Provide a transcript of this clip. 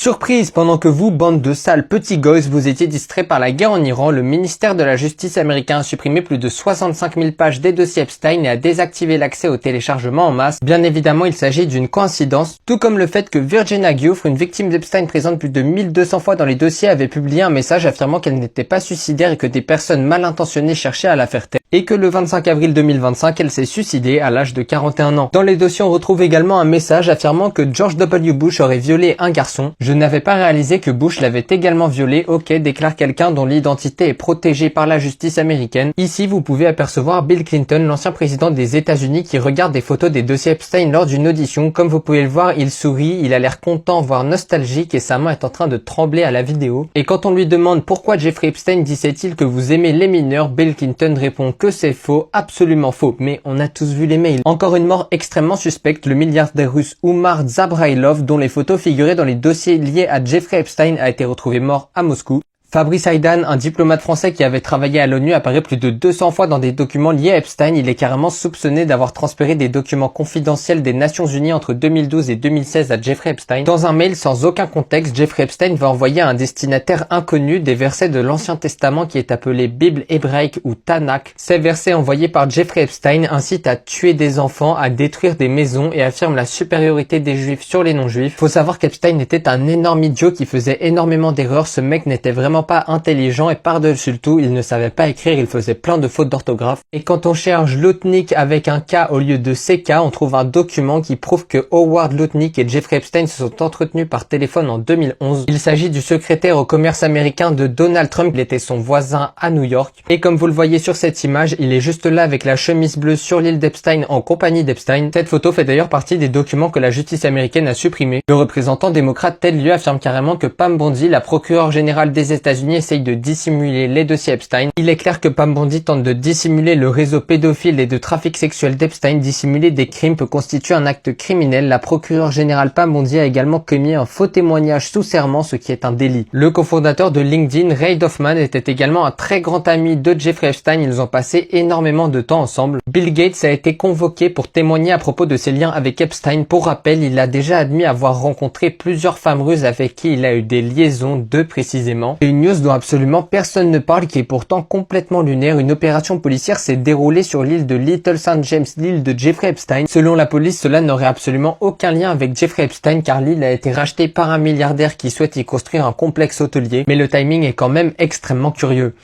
Surprise, pendant que vous, bande de sales petits gosses, vous étiez distraits par la guerre en Iran, le ministère de la Justice américain a supprimé plus de 65 000 pages des dossiers Epstein et a désactivé l'accès au téléchargement en masse. Bien évidemment, il s'agit d'une coïncidence, tout comme le fait que Virginia Giuffre, une victime d'Epstein présente plus de 1200 fois dans les dossiers, avait publié un message affirmant qu'elle n'était pas suicidaire et que des personnes mal intentionnées cherchaient à la faire taire, et que le 25 avril 2025, elle s'est suicidée à l'âge de 41 ans. Dans les dossiers, on retrouve également un message affirmant que George W. Bush aurait violé un garçon. Je n'avais pas réalisé que Bush l'avait également violé, ok, déclare quelqu'un dont l'identité est protégée par la justice américaine. Ici, vous pouvez apercevoir Bill Clinton, l'ancien président des États-Unis, qui regarde des photos des dossiers Epstein lors d'une audition. Comme vous pouvez le voir, il sourit, il a l'air content, voire nostalgique, et sa main est en train de trembler à la vidéo. Et quand on lui demande pourquoi Jeffrey Epstein disait-il que vous aimez les mineurs, Bill Clinton répond que c'est faux, absolument faux. Mais on a tous vu les mails. Encore une mort extrêmement suspecte, le milliardaire russe Oumar Zabrailov, dont les photos figuraient dans les dossiers liés à Jeffrey Epstein, a été retrouvé mort à Moscou. Fabrice Haydan, un diplomate français qui avait travaillé à l'ONU, apparaît plus de 200 fois dans des documents liés à Epstein. Il est carrément soupçonné d'avoir transféré des documents confidentiels des Nations Unies entre 2012 et 2016 à Jeffrey Epstein. Dans un mail sans aucun contexte, Jeffrey Epstein va envoyer à un destinataire inconnu des versets de l'Ancien Testament qui est appelé Bible hébraïque ou Tanakh. Ces versets envoyés par Jeffrey Epstein incitent à tuer des enfants, à détruire des maisons et affirment la supériorité des Juifs sur les non-Juifs. Faut savoir qu'Epstein était un énorme idiot qui faisait énormément d'erreurs. Ce mec n'était vraiment pas intelligent et par-dessus le tout, il ne savait pas écrire, il faisait plein de fautes d'orthographe. Et quand on cherche Lutnick avec un K au lieu de CK, on trouve un document qui prouve que Howard Lutnick et Jeffrey Epstein se sont entretenus par téléphone en 2011. Il s'agit du secrétaire au commerce américain de Donald Trump, il était son voisin à New York. Et comme vous le voyez sur cette image, il est juste là avec la chemise bleue sur l'île d'Epstein en compagnie d'Epstein. Cette photo fait d'ailleurs partie des documents que la justice américaine a supprimés. Le représentant démocrate Ted Lieu affirme carrément que Pam Bondi, la procureure générale des États-Unis, essaye de dissimuler les dossiers Epstein. Il est clair que Pam Bondi tente de dissimuler le réseau pédophile et de trafic sexuel d'Epstein. Dissimuler des crimes peut constituer un acte criminel. La procureure générale Pam Bondi a également commis un faux témoignage sous serment, ce qui est un délit. Le cofondateur de LinkedIn, Ray Doffman, était également un très grand ami de Jeffrey Epstein. Ils ont passé énormément de temps ensemble. Bill Gates a été convoqué pour témoigner à propos de ses liens avec Epstein. Pour rappel, il a déjà admis avoir rencontré plusieurs femmes russes avec qui il a eu des liaisons, deux précisément. Et une news dont absolument personne ne parle, qui est pourtant complètement lunaire. Une opération policière s'est déroulée sur l'île de Little St. James, l'île de Jeffrey Epstein. Selon la police, cela n'aurait absolument aucun lien avec Jeffrey Epstein car l'île a été rachetée par un milliardaire qui souhaite y construire un complexe hôtelier. Mais le timing est quand même extrêmement curieux.